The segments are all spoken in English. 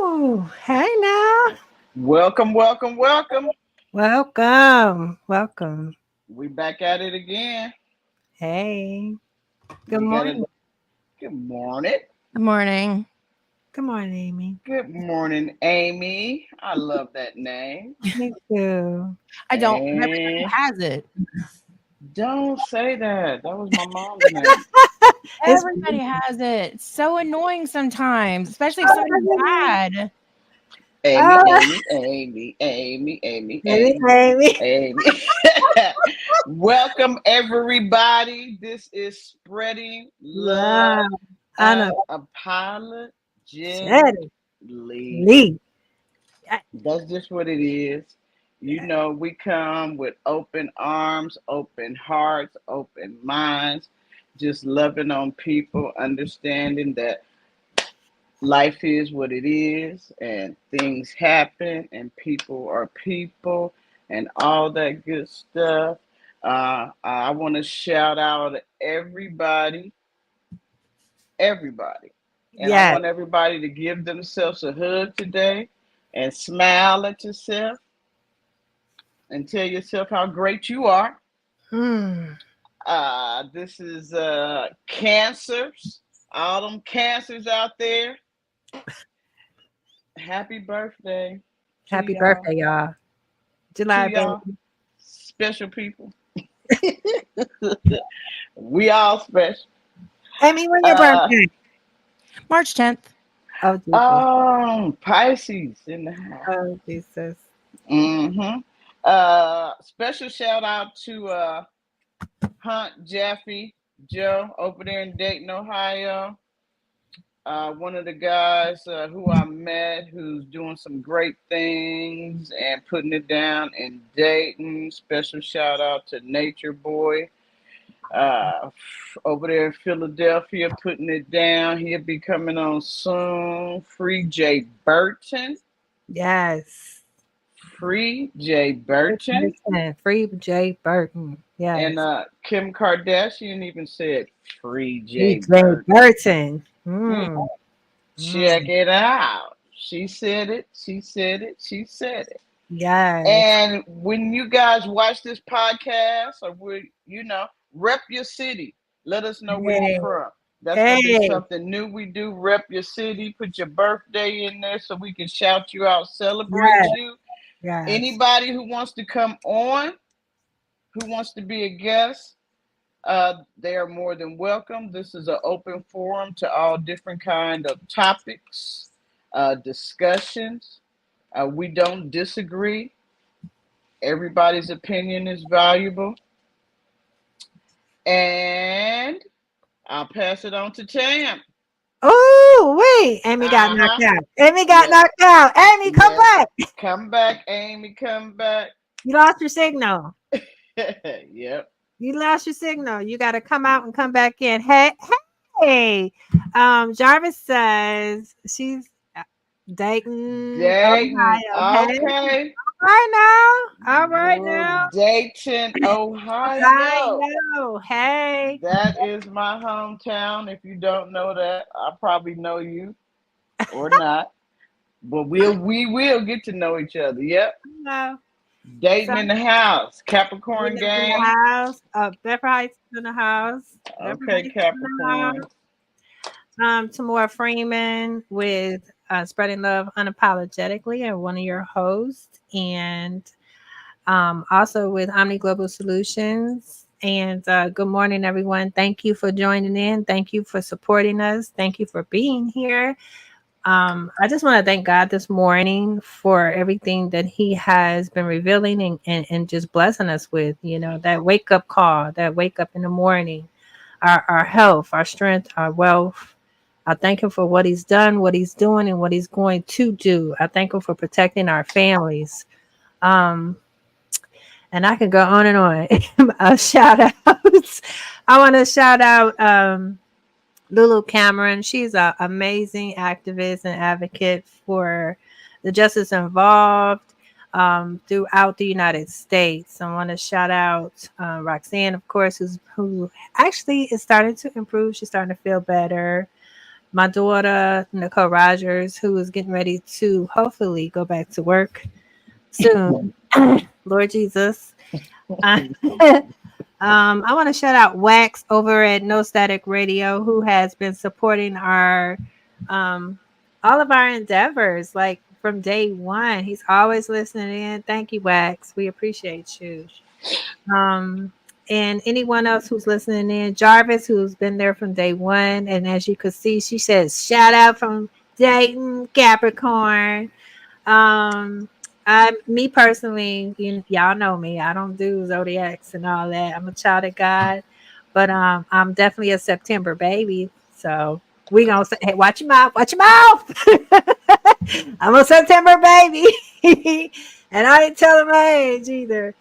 Oh, hey now. Welcome, welcome, welcome. Welcome. We back at it again. Hey. Good We got a morning. good morning. Good morning. Good morning, Amy. Good morning, Amy. I love that name. Me too. I don't. Everybody And has it. don't say that. That was my mom's name. It's Everybody has it. It's so annoying sometimes, especially if somebody's bad. Amy, oh, Amy, Amy, Amy, Amy, Amy, Amy, Amy. Amy. Welcome, everybody. This is Spreading Love Love. Unapologetically. Unapologetically. That's just what it is. You know, we come with open arms, open hearts, open minds, just loving on people, understanding that life is what it is and things happen and people are people and all that good stuff. I want to shout out everybody, everybody. And I Yes. want everybody to give themselves a hug today and smile at yourself and tell yourself how great you are. Mm. This is cancers, all them cancers out there. Happy birthday to Happy y'all, birthday, y'all. to July, baby. y'all, special people. We all special. Amy, when your Uh, birthday? March 10th. Oh, Jesus. Pisces in the house. Oh, Jesus. Mm-hmm. Special shout out to Hunt Jeffy Joe over there in Dayton, Ohio. One of the guys who I met who's doing some great things and putting it down in Dayton. Special shout out to Nature Boy uh, over there in Philadelphia putting it down. He'll be coming on soon. Free Jay Burton. Yes. Free Jay Burton. Free Jay Burton. And Yes. Kim Kardashian even said Free Jay DJ Burton. Burton. Hmm. Mm. Check Mm. it out. She said it. She said it. She said it. Yes. And when you guys watch this podcast, or rep your city. Let us know where you're Hey. from. That's gonna be Hey. something new we do. Rep your city. Put your birthday in there so we can shout you out, celebrate Yes. you. Yes. Anybody who wants to come on, who wants to be a guest, they are more than welcome. This is an open forum to all different kind of topics, discussions. We don't disagree. Everybody's opinion is valuable. And I'll pass it on to Tam. Oh, wait. Amy got knocked Uh-huh. out. Amy got Yes. knocked out. Amy, come Yes. back. Come back, Amy. Come back. You lost your signal. Yep. You lost your signal. You got to come out and come back in. Hey. Jarvis says she's Dayton, Dayton. Ohio. Hey. Okay. Right now. All right now. Dayton, Ohio. Ohio. Hey. That is my hometown. If you don't know that, I probably know you or not. But we will get to know each other. Yep. Hello. So, Dayton in the house. Capricorn Venus in the gang. house. Bedford Heights is in the house. Bedford Okay, Heights is in the Capricorn. house. Tamora Freeman with Spreading Love Unapologetically, and one of your hosts, and also with Omni Global Solutions. And good morning, everyone. Thank you for joining in. Thank you for supporting us. Thank you for being here. I just want to thank God this morning for everything that He has been revealing and just blessing us with. You know, that wake up call, that wake up in the morning, our health, our strength, our wealth. I thank Him for what He's done, what He's doing, and what He's going to do. I thank Him for protecting our families. Um, and I can go on and on. Shout outs. I want to shout out Lulu Cameron. She's an amazing activist and advocate for the justice involved throughout the United States. I want to shout out Roxanne, of course, who actually is starting to improve. She's starting to feel better. my daughter, Nicole Rogers, who is getting ready to hopefully go back to work soon. Lord Jesus. Uh, I want to shout out Wax over at No Static Radio, who has been supporting our um, all of our endeavors, like from day one. He's always listening in. Thank you, Wax. We appreciate you. Um, and anyone else who's listening in, Jarvis, who's been there from day one. And as you could see, she says, shout out from Dayton, Capricorn. Um, me personally, y'all know me. I don't do zodiacs and all that. I'm a child of God, but I'm definitely a September baby. So we gonna say, hey, watch your mouth, watch your mouth. I'm a September baby, and I ain't telling my age either.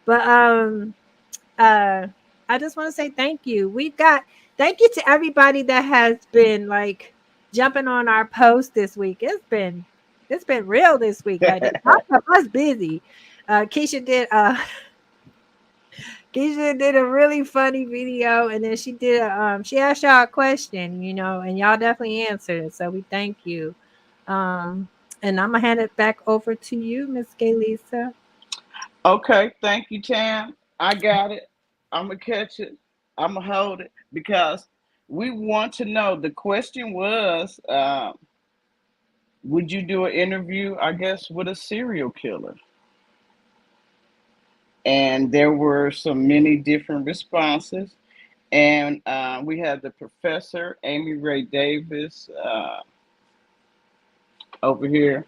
But uh, I just want to say thank you. Thank you to everybody that has been like jumping on our post this week. It's been real this week, lady. I was busy. Keisha did Keisha did a really funny video, and then she asked y'all a question, and y'all definitely answered it. So we thank you. Um, and I'm gonna hand it back over to you, Miss Gay Lisa. Okay, thank you, Tam. I got it. I'm gonna catch it. I'm gonna hold it because we want to know. The question was, would you do an interview? I guess with a serial killer, and there were so many different responses. And we had the professor Amy Ray Davis over here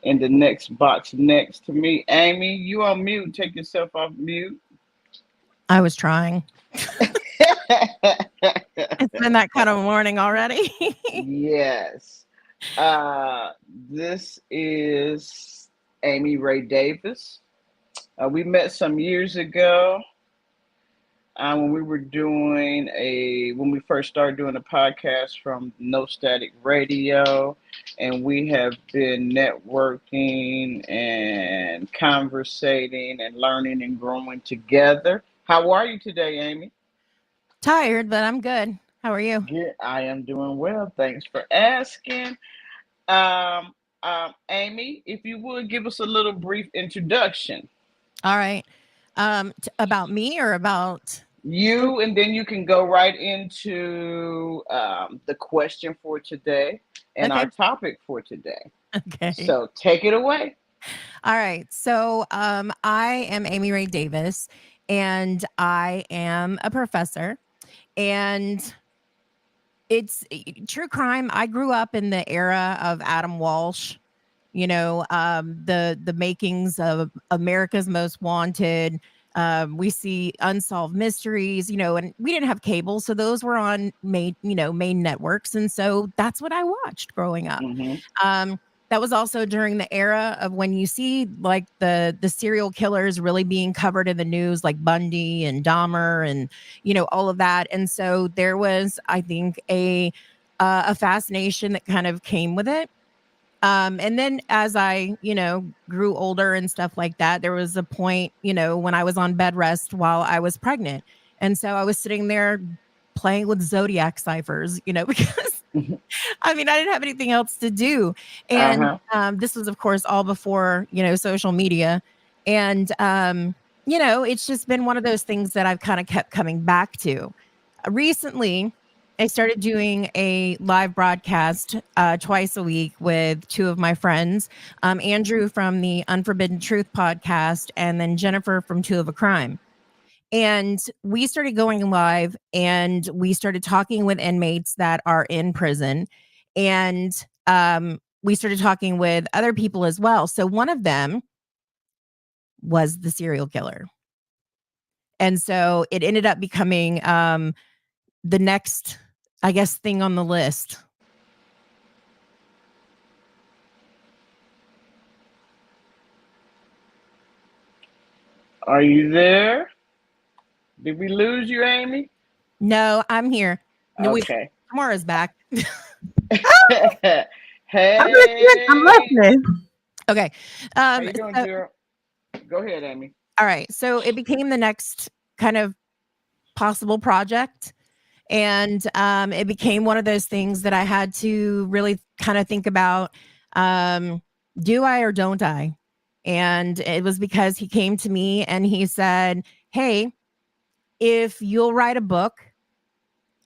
in the next box next to me. Amy, you on mute. Take yourself off mute. I was trying. It's been that kind of morning already. Yes. This is Amy Ray Davis. We met some years ago when when we first started doing a podcast from No Static Radio, and we have been networking and conversating and learning and growing together. How are you today, Amy? Tired, but I'm good. How are you? Good. I am doing well. Thanks for asking. Um, Amy, if you would give us a little brief introduction. All right. About me or about You, and then you can go right into the question for today and okay. our topic for today. Okay. So take it away. All right. So I am Amy Ray Davis, and I am a professor. And it's true crime. I grew up in the era of Adam Walsh, the makings of America's Most Wanted. We see unsolved mysteries, and we didn't have cable, so those were on main networks, and so that's what I watched growing up. Mm-hmm. That was also during the era of when you see like the serial killers really being covered in the news, like Bundy and Dahmer, and all of that. And so there was, I think, a fascination that kind of came with it. And then as I, grew older and stuff like that, there was a point, when I was on bed rest while I was pregnant. And so I was sitting there playing with zodiac ciphers, because I mean, I didn't have anything else to do. And this was, of course, all before, social media. And, it's just been one of those things that I've kind of kept coming back to. Recently, I started doing a live broadcast twice a week with two of my friends, Andrew from the Unforbidden Truth podcast, and then Jennifer from Two of a Crime. And we started going live, and we started talking with inmates that are in prison. And we started talking with other people as well. So one of them was the serial killer. And so it ended up becoming the next, I guess, thing on the list. Are you there? Did we lose you, Amy? No, I'm here. No, Okay. Tamara's back. Hey. I'm listening. Okay. How you doing, Gerald? Go ahead, Amy. All right. So it became the next kind of possible project. And it became one of those things that I had to really kind of think about, do I or don't I? And it was because he came to me and he said, hey, if you'll write a book,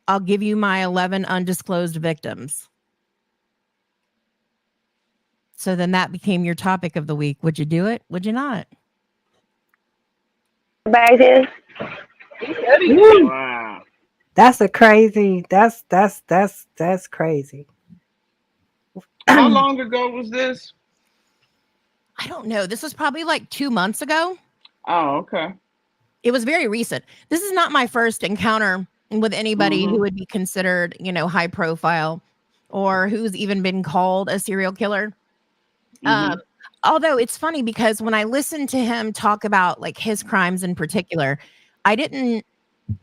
I'll give you my 11 undisclosed victims. So then that became your topic of the week. Would you do it? Would you not? Back then. Woo. Wow. That's a crazy. That's crazy. How long ago was this? I don't know. This was probably like 2 months ago. Oh, okay. It was very recent. This is not my first encounter with anybody who Mhm. would be considered, high profile or who's even been called a serial killer. Um, Mhm. although it's funny because when I listened to him talk about like his crimes in particular, I didn't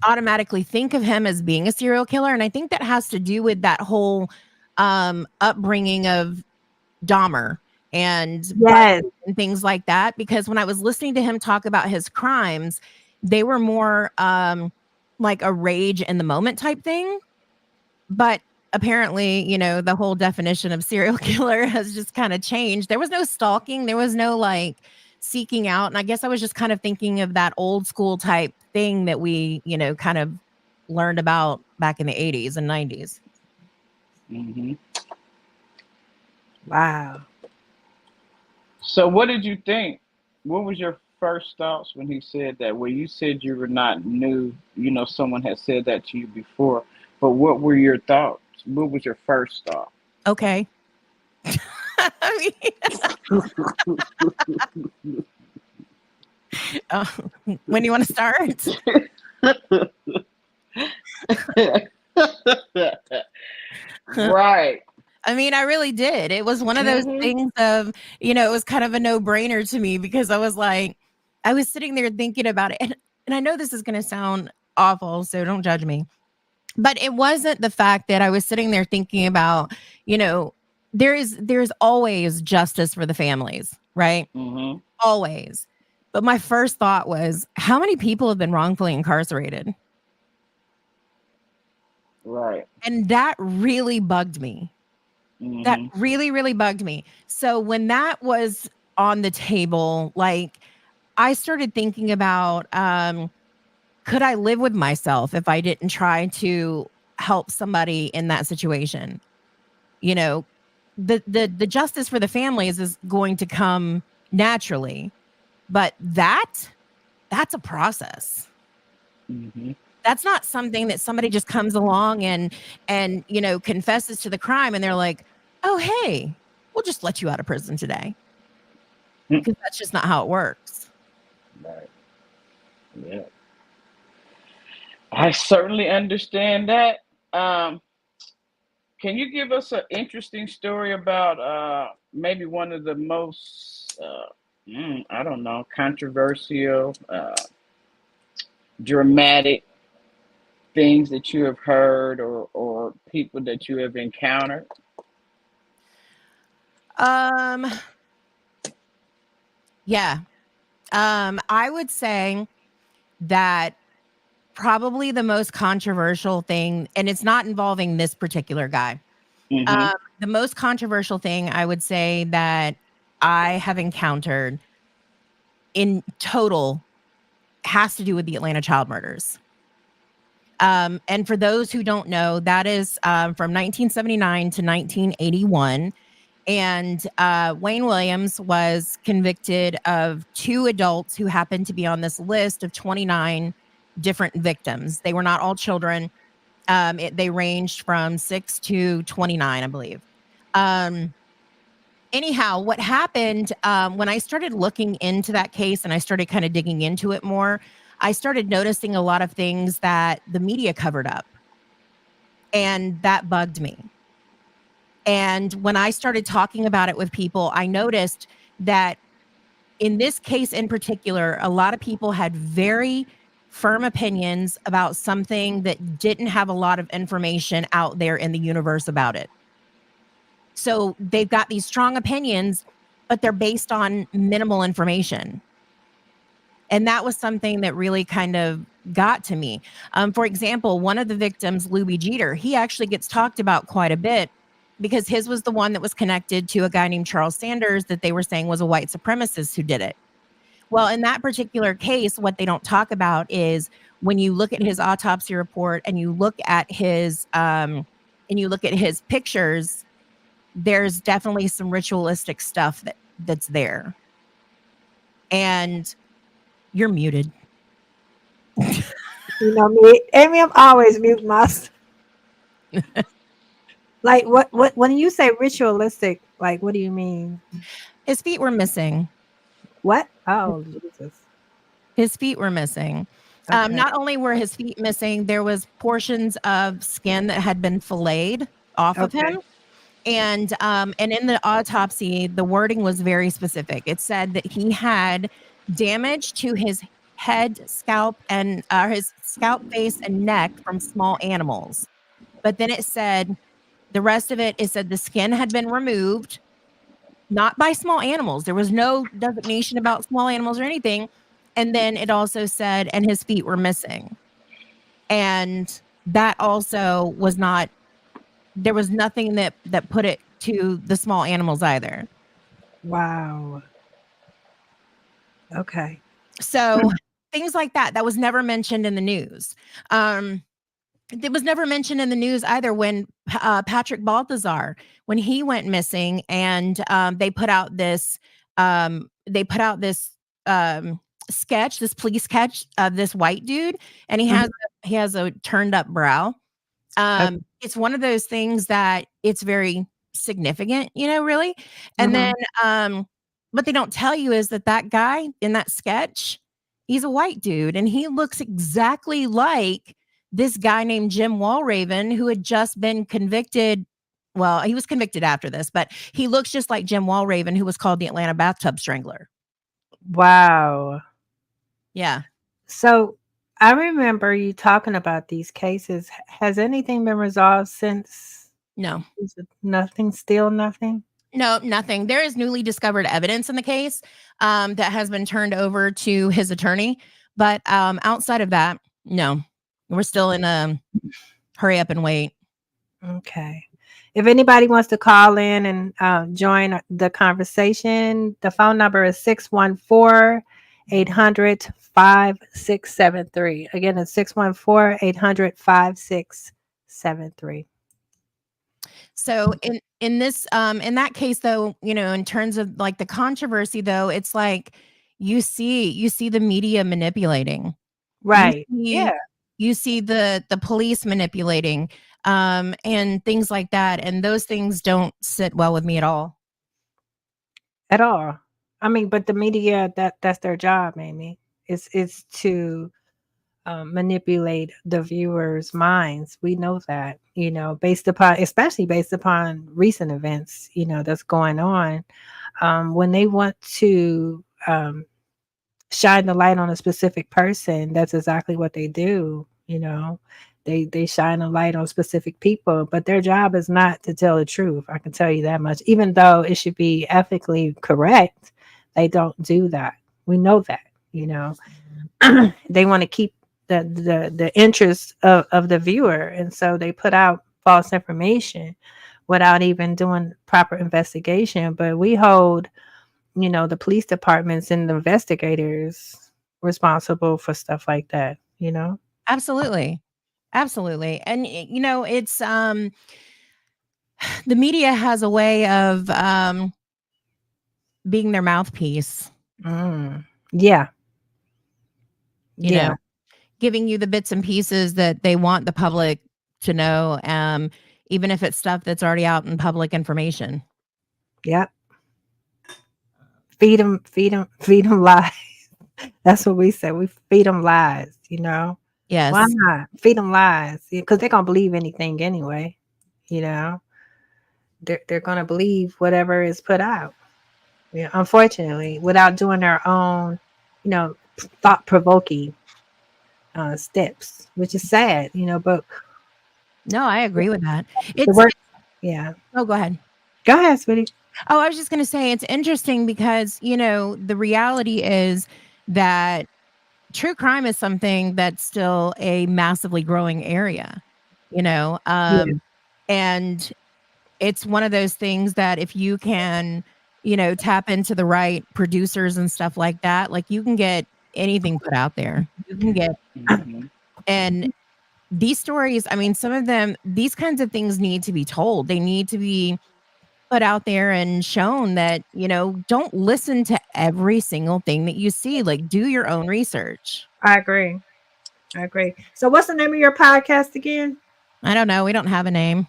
automatically think of him as being a serial killer. And I think that has to do with that whole upbringing of Dahmer and Yes. Bundy and things like that. Because when I was listening to him talk about his crimes, they were more like a rage in the moment type thing. But apparently, the whole definition of serial killer has just kind of changed. There was no stalking, there was no like seeking out. And I guess I was just kind of thinking of that old school type thing that we, kind of learned about back in the 80s and 90s. Mhm. Wow. So, what did you think? What was your first thoughts when he said that? Well, you said you were not new. Someone had said that to you before. But what were your thoughts? What was your first thought? Okay. I mean, when do you want to start? Right. I mean, I really did. It was one of those Mhm. things of, it was kind of a no-brainer to me because I was like, I was sitting there thinking about it. And I know this is going to sound awful, so don't judge me. But it wasn't the fact that I was sitting there thinking about, you know, there's always justice for the families, right? Mhm. Always. But my first thought was, how many people have been wrongfully incarcerated? Right. And that really bugged me. That Mhm. really, really bugged me. So when that was on the table, like I started thinking about, could I live with myself if I didn't try to help somebody in that situation? You know, the justice for the families is going to come naturally, but that's a process. Mhm. That's not something that somebody just comes along and confesses to the crime and they're like, "Oh, hey, we'll just let you out of prison today." Because that's just not how it works. Right. Yeah. I certainly understand that. Um, can you give us an interesting story about maybe one of the most, I don't know, controversial, dramatic things that you have heard or people that you have encountered? Um, yeah. I would say that probably the most controversial thing, and it's not involving this particular guy. Mm-hmm. The most controversial thing I would say that I have encountered in total has to do with the Atlanta child murders. And for those who don't know, that is from 1979 to 1981. And Wayne Williams was convicted of 2 adults who happened to be on this list of 29 different victims. They were not all children. They ranged from 6 to 29, I believe. Um, anyhow, what happened when I started looking into that case and I started kind of digging into it more, I started noticing a lot of things that the media covered up, and that bugged me. And when I started talking about it with people, I noticed that in this case in particular, a lot of people had very firm opinions about something that didn't have a lot of information out there in the universe about it. So they've got these strong opinions, but they're based on minimal information. And that was something that really kind of got to me. For example, one of the victims, Louis Jeter, he actually gets talked about quite a bit because his was the one that was connected to a guy named Charles Sanders that they were saying was a white supremacist who did it. Well, in that particular case, what they don't talk about is when you look at his autopsy report and you look at his pictures, there's definitely some ritualistic stuff that's there. And you're muted. You know me, Amy. I'm always mute myself. Like what? When you say ritualistic, like what do you mean? His feet were missing. What? Oh Jesus. His feet were missing. Okay. Not only were his feet missing, there was portions of skin that had been filleted off of Okay. him. And in the autopsy, the wording was very specific. It said that he had damage to his head, scalp, and his scalp, face, and neck from small animals. But then it said the rest of it said the skin had been removed, not by small animals. There was no designation about small animals or anything. And then it also said, and his feet were missing. And that also was not, there was nothing that put it to the small animals either. Wow. Okay. So things like that was never mentioned in the news. It was never mentioned in the news either when Patrick Balthazar, when he went missing, and they put out this sketch, this police sketch of this white dude, and he has a turned up brow. It's one of those things that it's very significant, really. And then, what they don't tell you is that guy in that sketch, he's a white dude, and he looks exactly like this guy named Jim Walraven, who had just been convicted. Well, he was convicted after this, but he looks just like Jim Walraven, who was called the Atlanta Bathtub Strangler. Wow. Yeah. So I remember you talking about these cases. Has anything been resolved since? No. Is it nothing? Still nothing? No, nothing. There is newly discovered evidence in the case that has been turned over to his attorney. But outside of that, no. We're still in a hurry up and wait. Okay. If anybody wants to call in and join the conversation, the phone number is 614-800-5673. Again, it's 614-800-5673. So in that case, though, in terms of like the controversy, though, it's like you see the media manipulating. Right. Yeah. You see the police manipulating and things like that. And those things don't sit well with me at all. At all. I mean, but the media, that's their job, Amy. It's to manipulate the viewers' minds. We know that, especially based upon recent events, that's going on. When they want to shine the light on a specific person, that's exactly what they do. They shine a light on specific people, but their job is not to tell the truth. I can tell you that much. Even though it should be ethically correct, they don't do that. We know that. They want to keep the interest of the viewer, and so they put out false information without even doing proper investigation. But we hold the police departments and the investigators responsible for stuff like that, Absolutely. And it's the media has a way of being their mouthpiece. Yeah. Giving you the bits and pieces that they want the public to know, even if it's stuff that's already out in public information. Yep. Feed them lies. That's what we say. We feed them lies, Yes. Why not? Feed them lies, because they're going to believe anything anyway, They're going to believe whatever is put out. Unfortunately, without doing their own, thought-provoking steps, which is sad, but no, I agree with that. Yeah. Oh, go ahead. Go ahead, sweetie. Oh, I was just going to say it's interesting because, the reality is that true crime is something that's still a massively growing area, you know, Yeah, and it's one of those things that if you can, tap into the right producers and stuff like that, like you can get anything put out there. You can get, Mhm. and these stories, I mean, some of them, these kinds of things need to be told. They need to be put out there and shown that, don't listen to every single thing that you see. Like, do your own research. I agree. I agree. So, what's the name of your podcast again? I don't know. We don't have a name.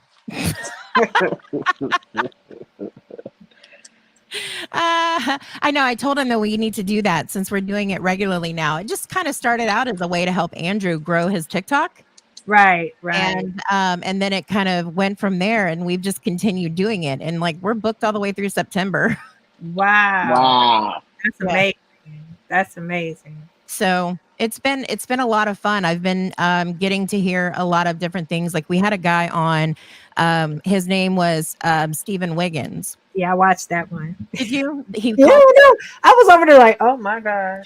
I know. I told him that we need to do that since we're doing it regularly now. It just kind of started out as a way to help Andrew grow his TikTok. Right, right. And then it kind of went from there, and we've just continued doing it. And like we're booked all the way through September. Wow, Wow. that's Yeah. amazing. That's amazing. So it's been a lot of fun. I've been getting to hear a lot of different things. Like we had a guy on, his name was Stephen Wiggins. Yeah, I watched that one. Did you? He Yeah, called. no, I was over there like, oh my god.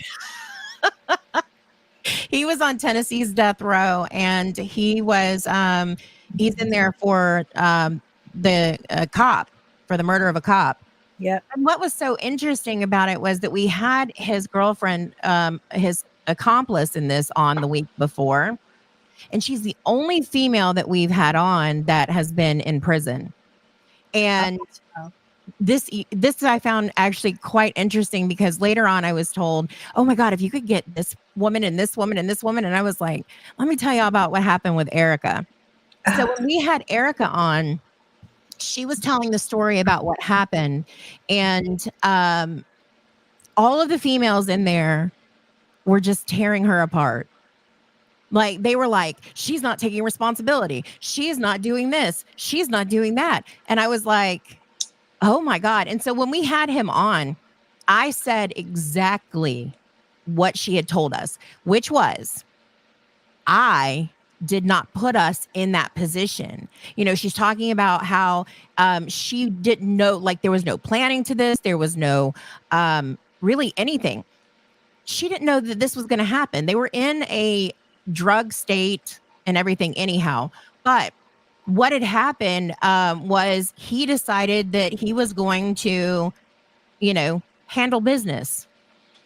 He was on Tennessee's death row, and he's in there for the cop, for the murder of a cop. Yep. And what was so interesting about it was that we had his girlfriend, his accomplice in this on the week before, and she's the only female that we've had on that has been in prison. And Oh, this I found actually quite interesting because later on I was told, "Oh my god, if you could get this woman and this woman and this woman," and I was like, "Let me tell you about what happened with Erica." So when we had Erica on, she was telling the story about what happened, and all of the females in there were just tearing her apart. Like they were like, she's not taking responsibility. She's not doing this. She's not doing that. And I was like, oh my God. And so when we had him on, I said exactly what she had told us, which was, I did not put us in that position. She's talking about how she didn't know, like there was no planning to this. There was no really anything. She didn't know that this was going to happen. They were in a drug state and everything anyhow. But what had happened was he decided that he was going to, handle business.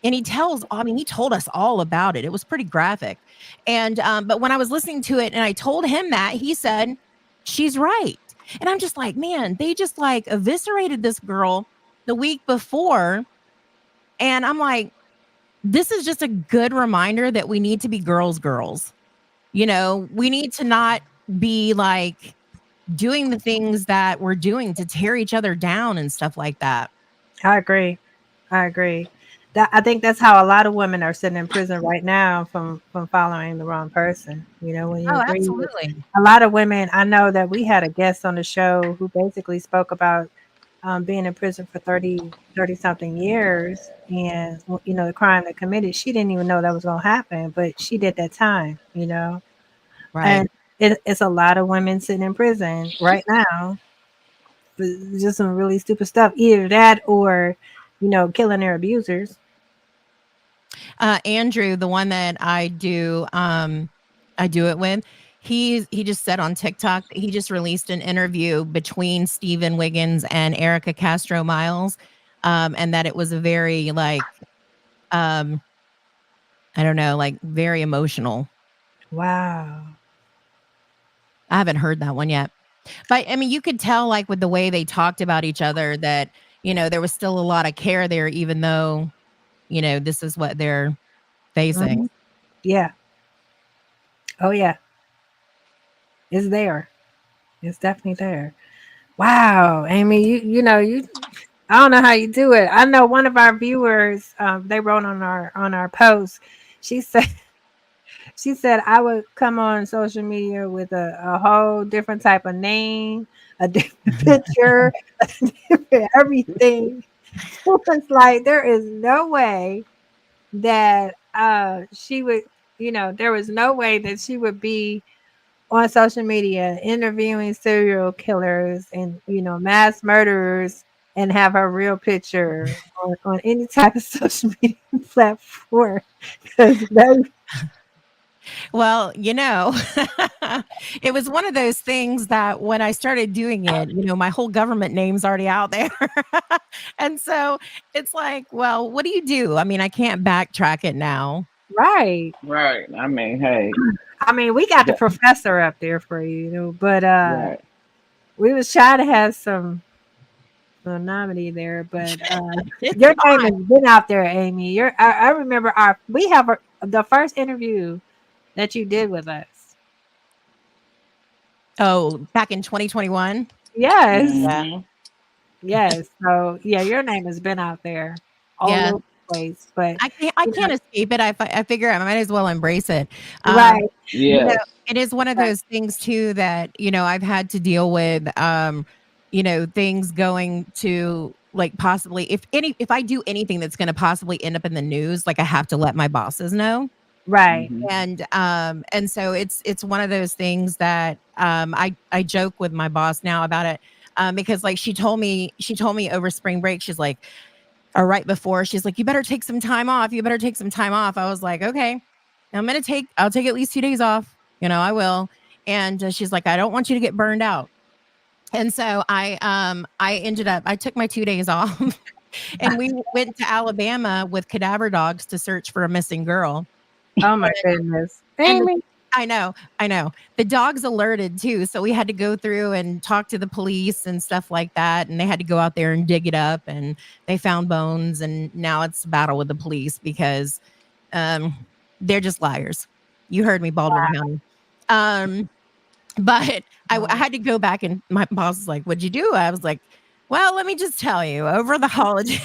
And he told us all about it. It was pretty graphic. And, but when I was listening to it and I told him that, he said, she's right. And I'm just like, man, they just like eviscerated this girl the week before. And I'm like, this is just a good reminder that we need to be girls. We need to not be like doing the things that we're doing to tear each other down and stuff like that. I agree. I agree. That I think that's how a lot of women are sitting in prison right now from following the wrong person. When you Oh, agree with absolutely. a lot of women, I know that we had a guest on the show who basically spoke about being in prison for 30 something years, and the crime that committed, she didn't even know that was going to happen, but she did that time. Right. And it's a lot of women sitting in prison right now for just some really stupid stuff, either that or killing their abusers. Andrew, the one that I do it with, he just said on TikTok that he just released an interview between Stephen Wiggins and Erica Castro Miles, and that it was a very like um I don't know, like very emotional. Wow. I haven't heard that one yet. But I mean, you could tell like with the way they talked about each other that, there was still a lot of care there, even though, this is what they're facing. Mhm. Yeah. Oh yeah. It's there. It's definitely there. Wow, Amy, you I don't know how you do it. I know one of our viewers, they wrote on our post. She said she said I would come on social media with a whole different type of name, a different picture, a different everything. So it's like there is no way that she would, there was no way that she would be on social media interviewing serial killers and mass murderers and have her real picture on any type of social media platform. Because Well, it was one of those things that when I started doing it, my whole government name's already out there. And so it's like, well, what do you do? I mean, I can't backtrack it now. right. Right. I mean, hey. I mean, we got the That, professor up there for you, but right. we was trying to have some anonymity there, but It's your name fine. has been out there, Amy. I remember we have the first interview that you did with us. Oh, back in 2021. Yes. Yeah. Mm-hmm. Yes. So yeah, your name has been out there all Yeah. over the place. But I you know, can't escape it. I figure I might as well embrace it. Um, right, you know, Yes. it is one of right, those things too that, I've had to deal with, things going to like possibly if I do anything that's going to possibly end up in the news, like I have to let my bosses know. right. Mm-hmm. And so it's one of those things that I joke with my boss now about it. Because like she told me over spring break, she's like, or right before, she's like, you better take some time off. You better take some time off. I was like, okay, I'll take at least 2 days off. I will. And she's like, I don't want you to get burned out. And so I took my 2 days off and we went to Alabama with cadaver dogs to search for a missing girl. Oh my goodness, And Amy. I know. The dogs alerted too, so we had to go through and talk to the police and stuff like that, and they had to go out there and dig it up, and they found bones, and now it's a battle with the police because um, they're just liars. You heard me, Baldwin County. Um, but I Wow. had to go back, and my boss was like, "What'd you do?" I was like, "Well, let me just tell you. Over the holiday,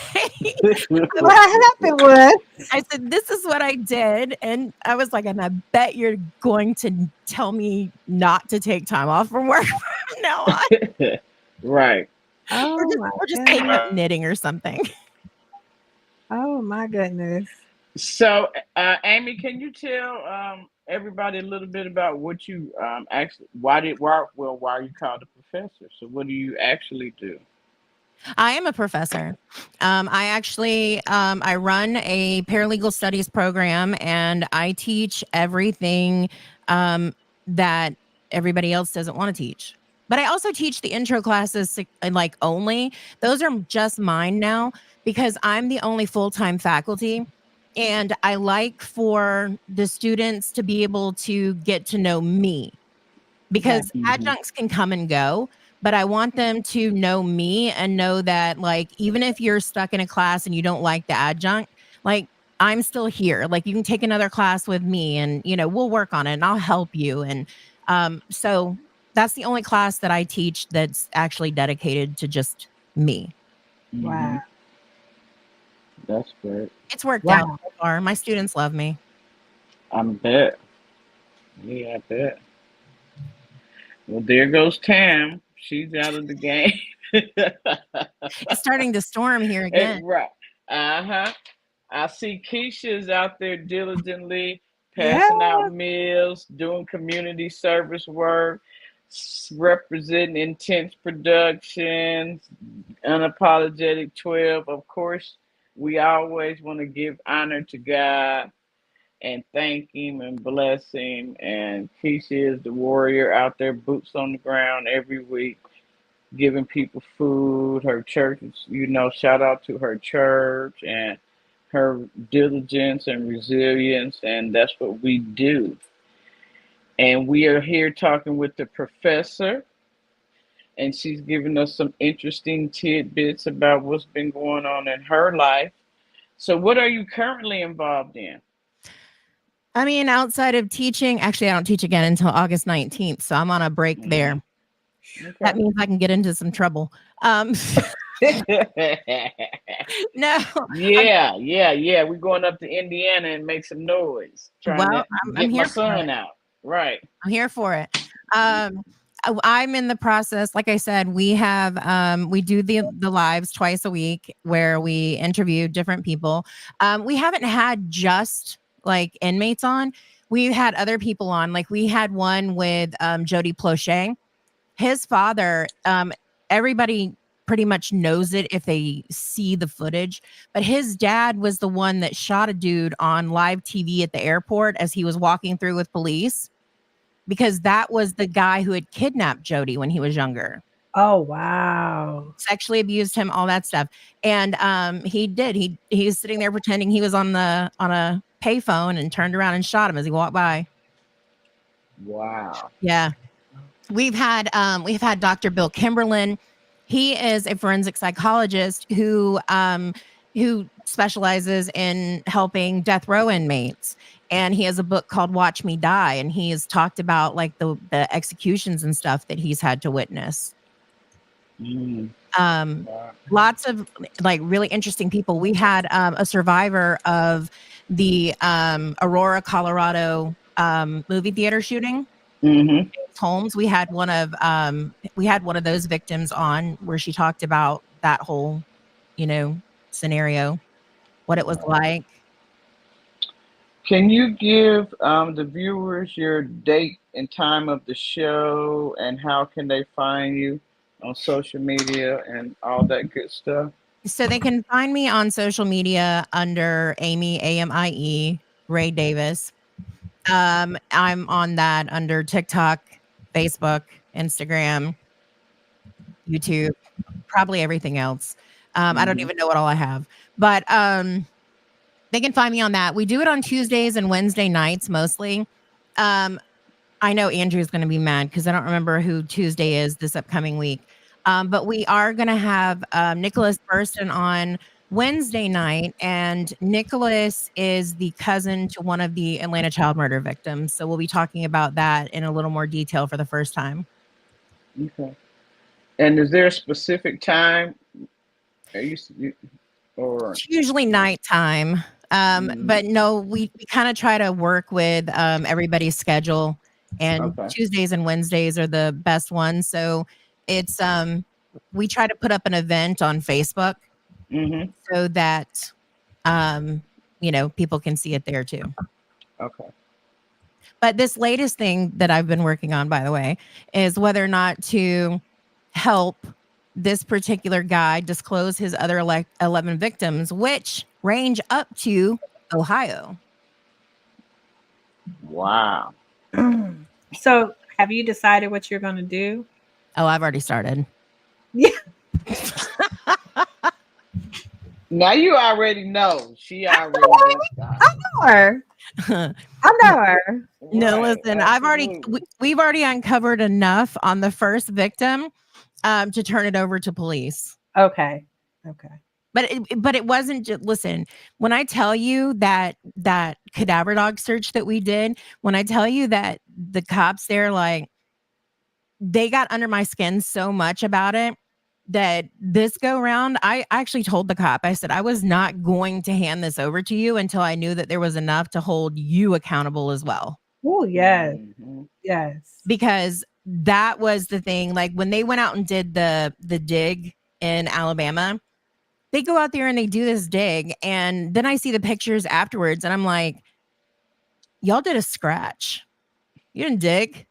What happened was I said, this is what I did." And I was like, and I bet you're going to tell me not to take time off from work from now on. Right. Or oh just my or just take goodness. up knitting or something. Oh my goodness. So, Amy, can you tell everybody a little bit about what you actually? Why are you called a professor? So, what do you actually do? I am a professor. I actually I run a paralegal studies program, and I teach everything that everybody else doesn't want to teach. But I also teach the intro classes, like only. Those are just mine now because I'm the only full-time faculty. And I like for the students to be able to get to know me Right. because Hmm. adjuncts can come and go, but I want them to know me and know that, like, even if you're stuck in a class and you don't like the adjunct, like, I'm still here. Like, you can take another class with me and, we'll work on it and I'll help you. And so that's the only class that I teach that's actually dedicated to just me. Hmm. Wow. That's great. It's worked out Wow. so far. My students love me. I bet. Yeah, I bet. Well, there goes Tam. She's out of the game. It's starting to storm here again. Right. Uh huh. I see Keisha's out there diligently Yeah. passing out meals, doing community service work, representing Intense Productions, Unapologetic 12. Of course, we always want to give honor to God and thank Him and bless Him. And Keisha is the warrior out there, boots on the ground every week, giving people food. Her church, shout out to her church and her diligence and resilience, and that's what we do. And we are here talking with the professor, and she's giving us some interesting tidbits about what's been going on in her life. So, what are you currently involved in? I mean, outside of teaching, actually, I don't teach again until August 19th. So I'm on a break there. Hmm. That Okay. means I can get into some trouble. Um, no, I'm, Yeah, yeah, yeah. We're going up to Indiana and make some noise, trying well, to I'm get my here for it. son out. Right. I'm here for it. I'm in the process. Like I said, we do the lives twice a week where we interview different people. We haven't had just like inmates on. We've had other people on. Like we had one with Jody Plauché. His father, everybody. pretty much knows it if they see the footage. But his dad was the one that shot a dude on live TV at the airport as he was walking through with police, because that was the guy who had kidnapped Jody when he was younger. Oh, wow. Sexually abused him, all that stuff. And he's sitting there pretending he was on a payphone and turned around and shot him as he walked by. Wow. Yeah. We've had Dr. Bill Kimberlin. He is a forensic psychologist who specializes in helping death row inmates. And he has a book called Watch Me Die. And he has talked about like the executions and stuff that he's had to witness. Lots of like really interesting people. We had a survivor of the Aurora, Colorado movie theater shooting. Holmes. We had one of those victims on where she talked about that whole, scenario, what it was like. Can you give the viewers your date and time of the show, and how can they find you on social media and all that good stuff? So they can find me on social media under Amy, AMIE, Ray Davis. I'm on that under TikTok, Facebook, Instagram, YouTube, probably everything else. I don't even know what all I have, but they can find me on that. We do it on Tuesdays and Wednesday nights mostly. I know Andrew's going to be mad because I don't remember who Tuesday is this upcoming week. But we are going to have Nicholas Burston on Wednesday night, and Nicholas is the cousin to one of the Atlanta child murder victims. So we'll be talking about that in a little more detail for the first time. Okay. And is there a specific time? It's usually nighttime. But no, we kind of try to work with everybody's schedule, and Tuesdays and Wednesdays are the best ones. So it's we try to put up an event on Facebook so that people can see it there too. Okay. But this latest thing that I've been working on, by the way, is whether or not to help this particular guy disclose his other 11 victims, which range up to Ohio. Wow. So have you decided what you're going to do? Oh, I've already started. Yeah. Now you already know. She already I know her. I know her. No, listen, we've already uncovered enough on the first victim to turn it over to police. Okay. But it wasn't just, listen, when I tell you that cadaver dog search that we did, when I tell you that the cops there, like, they got under my skin so much about it that this go round, I actually told the cop, I said, I was not going to hand this over to you until I knew that there was enough to hold you accountable as well. Oh, yes. Yes. Because that was the thing. Like when they went out and did the dig in Alabama, they go out there and they do this dig. And then I see the pictures afterwards and I'm like, y'all did a scratch. You didn't dig.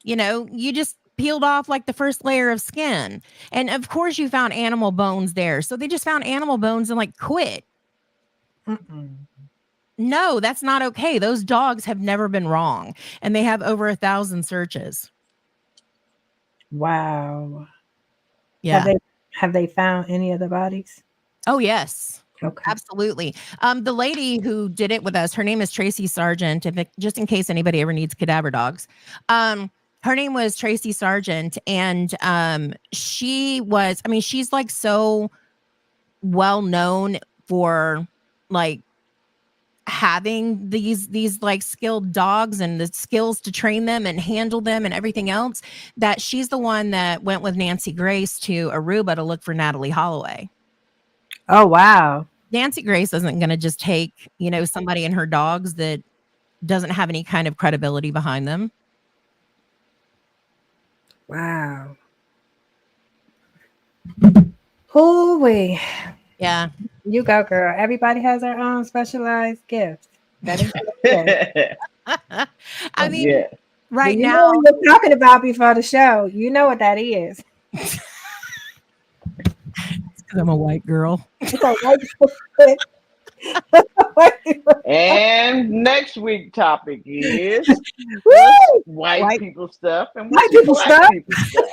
You just peeled off like the first layer of skin. And of course you found animal bones there. So they just found animal bones and like quit. No, that's not okay. Those dogs have never been wrong. And they have over 1,000 searches. Wow. Yeah. Have they found any of the bodies? Oh, yes. Okay. Absolutely. The lady who did it with us, her name is Tracy Sargent, just in case anybody ever needs cadaver dogs. Her name was Tracy Sargent, and she's like so well known for like having these like skilled dogs and the skills to train them and handle them and everything else, that she's the one that went with Nancy Grace to Aruba to look for Natalie Holloway. Oh, wow. Nancy Grace isn't going to just take, somebody and her dogs that doesn't have any kind of credibility behind them. Wow. Holy. Yeah. You go, girl. Everybody has their own specialized gift. That is I mean, yeah. Right you now, know what we're talking about before the show. You know what that is. Because I'm a white girl. It's a white foot. And next week topic is what's Woo! white White, people stuff and white what's people black stuff. people stuff.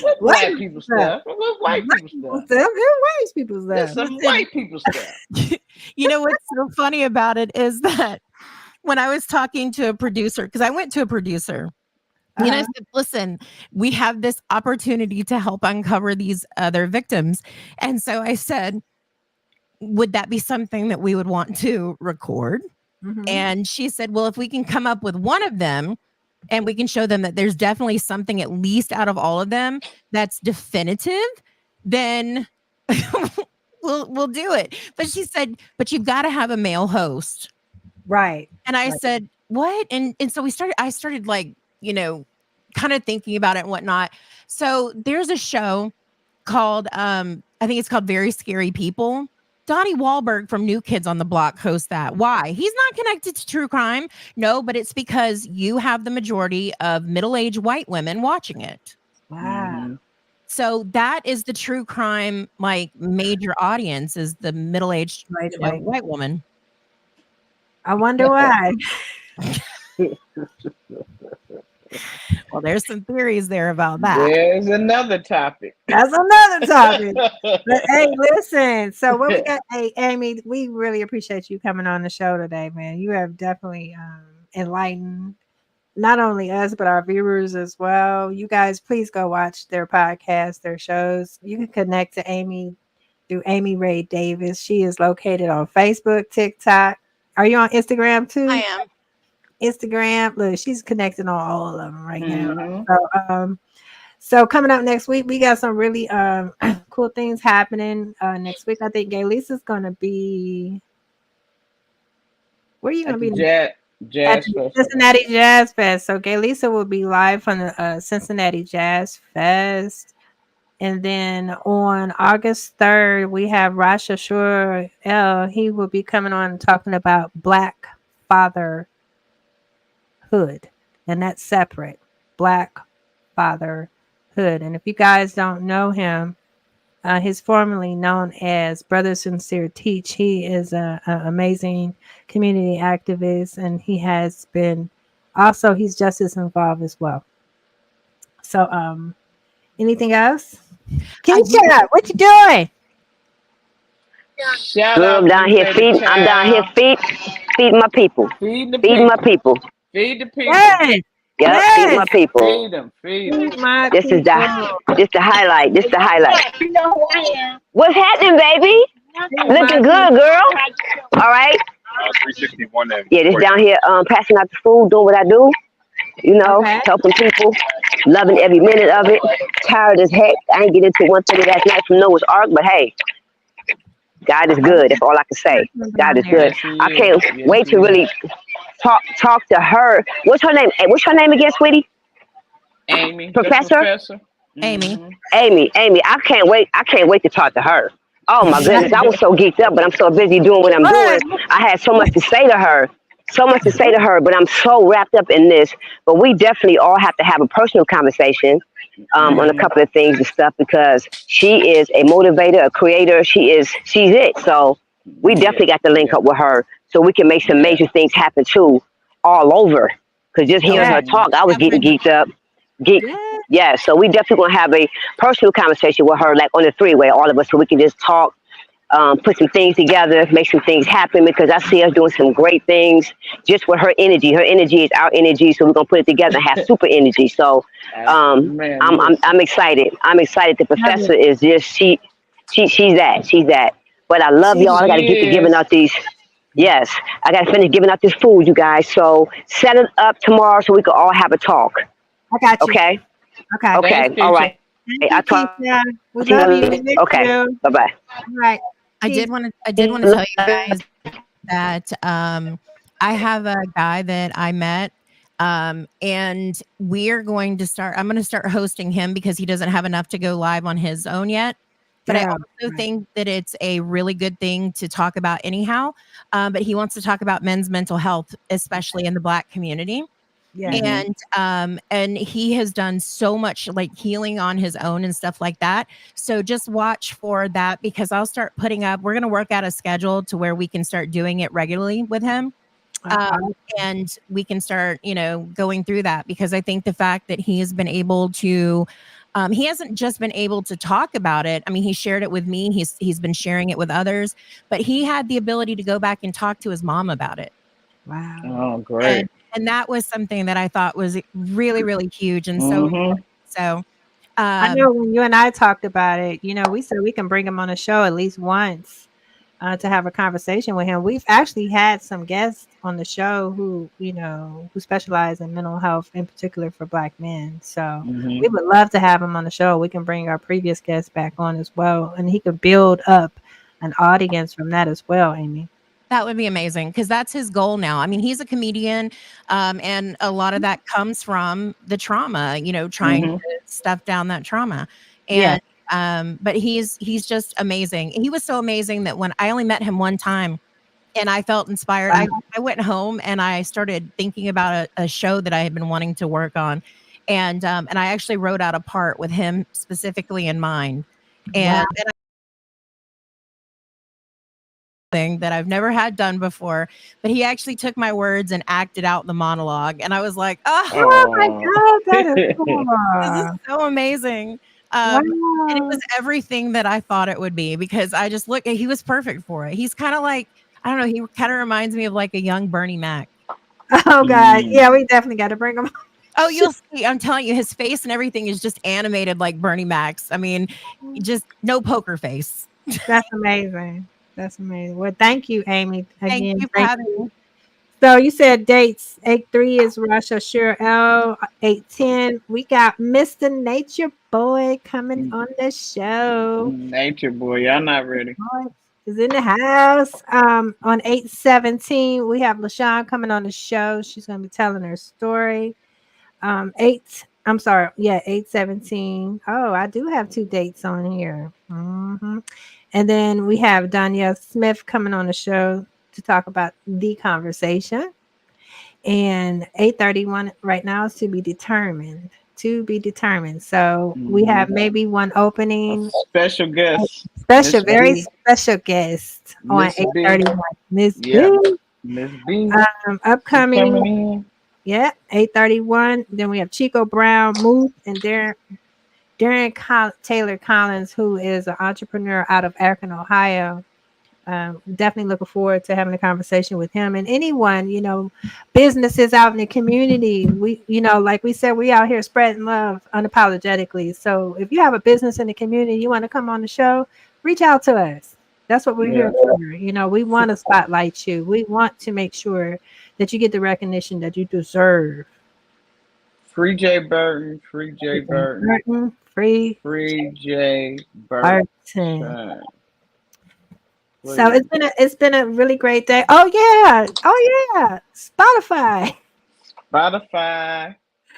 What's White black people people stuff. stuff and what's white Black people people stuff. stuff. And white people There's stuff. some Listen, white people stuff. you know what's so funny about it is that when I was talking to a producer, because I went to a producer, I Uh-huh. said, listen, we have this opportunity to help uncover these other victims. And so I said, would that be something that we would want to record? Mm-hmm. And she said, well, if we can come up with one of them and we can show them that there's definitely something, at least out of all of them, that's definitive, then we'll do it. But she said, but you've got to have a male host. Right. And I Right. said, what? And so I started like, kind of thinking about it and whatnot. So there's a show called I think it's called Very Scary People. Donnie Wahlberg from New Kids on the Block hosts that. Why? He's not connected to true crime. No, but it's because you have the majority of middle-aged white women watching it. Wow. Mhm. So that is the true crime, like, major audience is the middle-aged, Right. White. white woman. I wonder why. Well, there's some theories there about that. There's another topic. That's another topic. But hey, listen. So what we got? Hey, Amy, we really appreciate you coming on the show today, man. You have definitely enlightened not only us but our viewers as well. You guys, please go watch their podcast, their shows. You can connect to Amy through Amy Ray Davis. She is located on Facebook, TikTok. Are you on Instagram too? I am. Instagram. Look, she's connected on all of them right now. Mhm. So coming up next week, we got some really cool things happening. Next week, I think Gay Lisa's gonna be. Where are you At gonna the be? jazz At the festival. Cincinnati Jazz Fest. So Gay Lisa will be live from the Cincinnati Jazz Fest. And then on August 3rd, we have Rasha Shur L. He will be coming on and talking about Black fatherhood. And that's separate. Black fatherhood. And if you guys don't know him, he's formerly known as Brother Sincere Teach. He is an amazing community activist, and he has been also, he's justice involved as well. So, anything else? Keisha, what you doing? Shout Girl, out I'm to down you, here baby feeding. I'm down here child. feeding my people. Feed the Feeding my people. people. Feed the people. Yes, Yep, feeding my yes. people. Feed them. Feed them. Feed my This is people. the highlight. This the highlight. What's happening, baby? Feed my Looking people. good, girl. All right. 361 and Yeah, just down here passing out the food, doing what I do. You know, Okay. helping people, loving every minute of it. Tired as heck. I ain't get into one thing last night from Noah's Ark, but hey, God is good. That's all I can say. God is good. Yes, he I is. can't Yes, wait he to is. really talk to her. What's her name? What's her name again, sweetie? Amy, the Professor? professor. Amy. Mhm. Amy. I can't wait. I can't wait to talk to her. Oh my goodness. I was so geeked up, but I'm so busy doing what I'm doing. I had so much to say to her. So much to say to her, but I'm so wrapped up in this. But we definitely all have to have a personal conversation on a Mhm. couple of things and stuff because she is a motivator, a creator. She's it. So we Yeah. definitely got to link Yeah. up with her so we can make some Yeah. major things happen too, all over. Because just hearing her Yes. Mhm. talk, I was getting geeked up. Yes. Yeah, so we definitely gonna have a personal conversation with her, like on the three-way, all of us, so we can just talk, put some things together, make some things happen. Because I see us doing some great things just with her energy. Her energy is our energy, so we're gonna put it together and have super energy. So, Man, I'm listen. excited. I'm excited. The Love professor it. is just she's that. But I love She y'all. I gotta She get to giving is. out these. Yes, I gotta finish giving out this food, you guys. So set it up tomorrow so we can all have a talk. I got you. Okay. Okay. Okay. Thanks, All Keisha. right. Thank I you, talk Keisha. We to love you. you. We miss Okay. you. Bye bye. All right. I Peace. did want to tell you guys that I have a guy that I met, and I'm going to start hosting him because he doesn't have enough to go live on his own yet. But I Yeah. also Right. think that it's a really good thing to talk about anyhow. But he wants to talk about men's mental health, especially in the Black community. Yeah. And he has done so much like healing on his own and stuff like that. So just watch for that, because I'll start putting up, we're going to work out a schedule to where we can start doing it regularly with him. And we can start, going through that, because I think the fact that he has been able to, he hasn't just been able to talk about it. I mean, he shared it with me. He's been sharing it with others, but he had the ability to go back and talk to his mom about it. Wow. Oh, And great. and that was something that I thought was really, really huge and so Mm-hmm. important. So, I know when you and I talked about it, we said we can bring him on the show at least once to have a conversation with him. We've actually had some guests on the show who specialize in mental health, in particular for Black men. So we Mm-hmm. would love to have him on the show. We can bring our previous guests back on as well, and he could build up an audience from that as well, Amy. that would be amazing, because that's his goal now. I mean, he's a comedian, and a lot of that comes from the trauma, trying Mm-hmm. to stuff down that trauma. Yeah. And but he's just amazing. He was so amazing that when I only met him one time, and I felt inspired. I, Wow. I went home and I started thinking about a show that I had been wanting to work on. And I actually wrote out a part with him specifically in mind. Wow. And thing that I've never had done before, but he actually took my words and acted out the monologue. And I was like, oh, Oh my Oh. God, that is cool. this is so amazing. And it was Wow. everything that I thought it would be, because I just look, he was perfect for it. He's kind of like, I don't know, he kind of reminds me of like a young Bernie Mac. Oh God. Mm. Yeah, we definitely got to bring him. Oh, you'll see. I'm telling you, his face and everything is just animated like Bernie Mac's. I mean, just no poker face. That's amazing. That's amazing. Well, thank you, Amy. Thank Again, you for thank having you. me. So you said dates. 8/3 is Rosh Hashanah. 8/10. We got Mr. Nature Boy coming on the show. Nature boy, y'all not ready. Boy is in the house. On 8/17, we have LaShawn coming on the show. She's gonna be telling her story. 8/17. Oh, I do have two dates on here. And then we have Danielle Smith coming on the show to talk about the conversation. And 8/31 right now is to be determined. To be determined. So we have Mm-hmm. maybe one A opening. special guest, Special, Miss very B. special guest on Miss B. 8/31. Miss Yep. B. Miss B. She Upcoming. coming in. Yeah, 8/31. Then we have Chico Brown, Moose, and Darren Taylor Collins, who is an entrepreneur out of Akron, Ohio. Definitely looking forward to having a conversation with him and anyone, businesses out in the community. We, like we said, we out here spreading love unapologetically. So if you have a business in the community, you want to come on the show, reach out to us. That's what we're Yeah. here for. We want to spotlight you. We want to make sure that you get the recognition that you deserve. Free J Burton. Free J Burton. Burton, free Free J Burton. Burton. So Please. it's been a really great day. Oh yeah, Spotify. Spotify.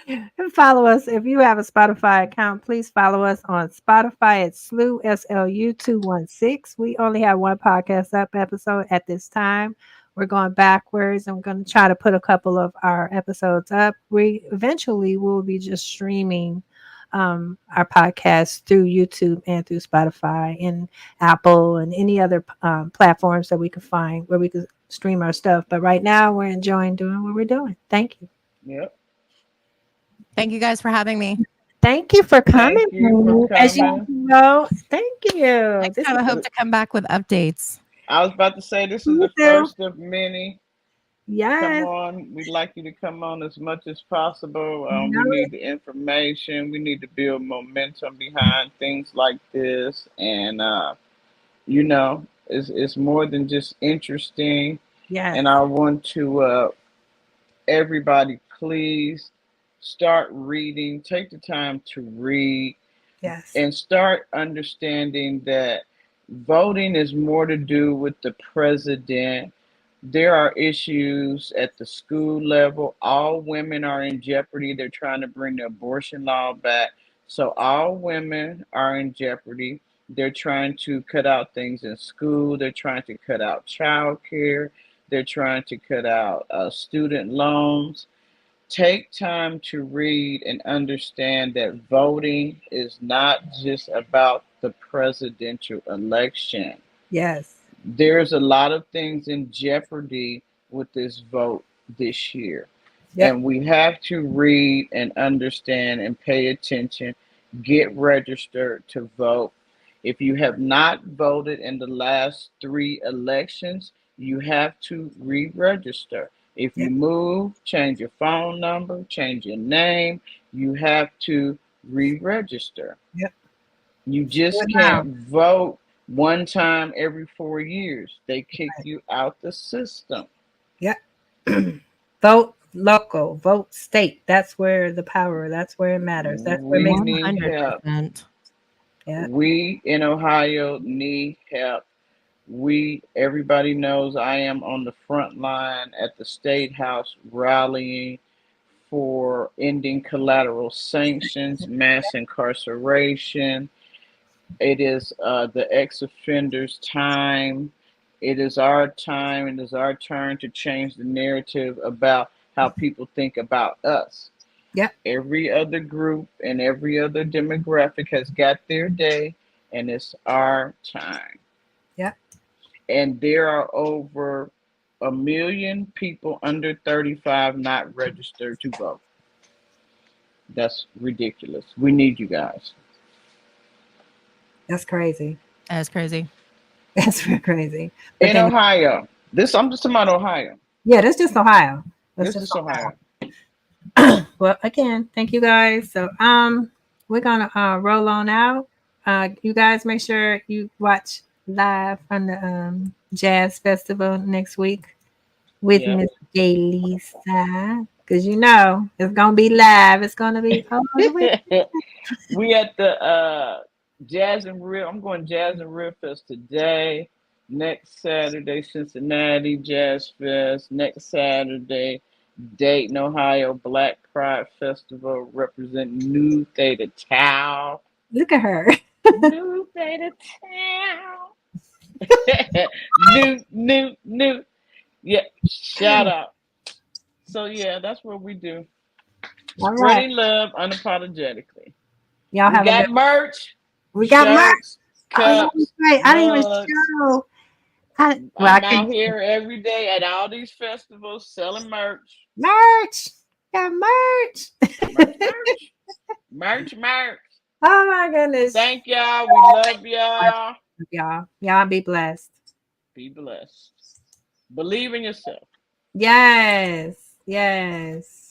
And follow us if you have a Spotify account. Please follow us on Spotify at SLU 216. We only have one podcast up episode at this time. We're going backwards. I'm going to try to put a couple of our episodes up. We eventually will be just streaming our podcast through YouTube and through Spotify and Apple and any other platforms that we could find where we could stream our stuff. But right now, we're enjoying doing what we're doing. Thank you. Yep. Thank you guys for having me. Thank you for coming. Thank you for As you coming. know, thank you. Next This time, I is hope to come back with updates. I was about to say this is you the too. first of many. Come Yes. on. We'd like you to come on as much as possible. You We know it. need the information. We need to build momentum behind things like this. And, it's more than just interesting. Yes. And I want to, everybody, please start reading. Take the time to read Yes. and start understanding that voting is more to do with the president. There are issues at the school level. All women are in jeopardy. They're trying to bring the abortion law back. So all women are in jeopardy. They're trying to cut out things in school. They're trying to cut out childcare. They're trying to cut out student loans. take time to read and understand that voting is not just about the presidential election. Yes. There's a lot of things in jeopardy with this vote this year. Yep. And we have to read and understand and pay attention, get registered to vote. If you have not voted in the last three elections, you have to re register. If you Yep. move, change your phone number, change your name, you have to re register. Yep. You Do just it now. can't vote one time every 4 years. They kick you out the system. Yep. Vote local, vote state. That's where the power, that's where it matters. That's where it We makes, need help. 100%. yeah. We in Ohio need help. Everybody knows I am on the front line at the State House rallying for ending collateral sanctions, mass incarceration. It is the ex offender's time. It is our time. It is our turn to change the narrative about how people think about us. Yep. Every other group and every other demographic has got their day, and it's our time. Yep. And there are over 1 million people under 35 not registered to vote. That's ridiculous. We need you guys. That's crazy. That's crazy. That's real crazy. But In then, Ohio, this I'm just talking about Ohio. yeah, that's just Ohio. That's This just is Ohio. well, again, thank you guys. So we're gonna roll on out. You guys make sure you watch live from the jazz festival next week with Yeah. Miss J Lisa. Cause you know it's gonna be live. It's gonna be all the way. We at the Jazz and Real. I'm going Jazz and Real Fest today. Next Saturday, Cincinnati Jazz Fest. Next Saturday, Dayton, Ohio Black Pride Festival representing New Theta Tau. Look at her. New Theta Tau. New. Yeah, shout out. So yeah, that's what we do. All right. Spreading love unapologetically. Y'all We have a good. got merch, We got merch. shirts, Oh, yeah, that's cups, right. I didn't even mugs. show. Well, I I'm out couldn't. here every day at all these festivals selling merch. Merch. Got merch. Merch, merch. Merch, merch. Oh my goodness. Thank y'all. We love y'all. Y'all be blessed. Be blessed. Believe in yourself. Yes. Yes.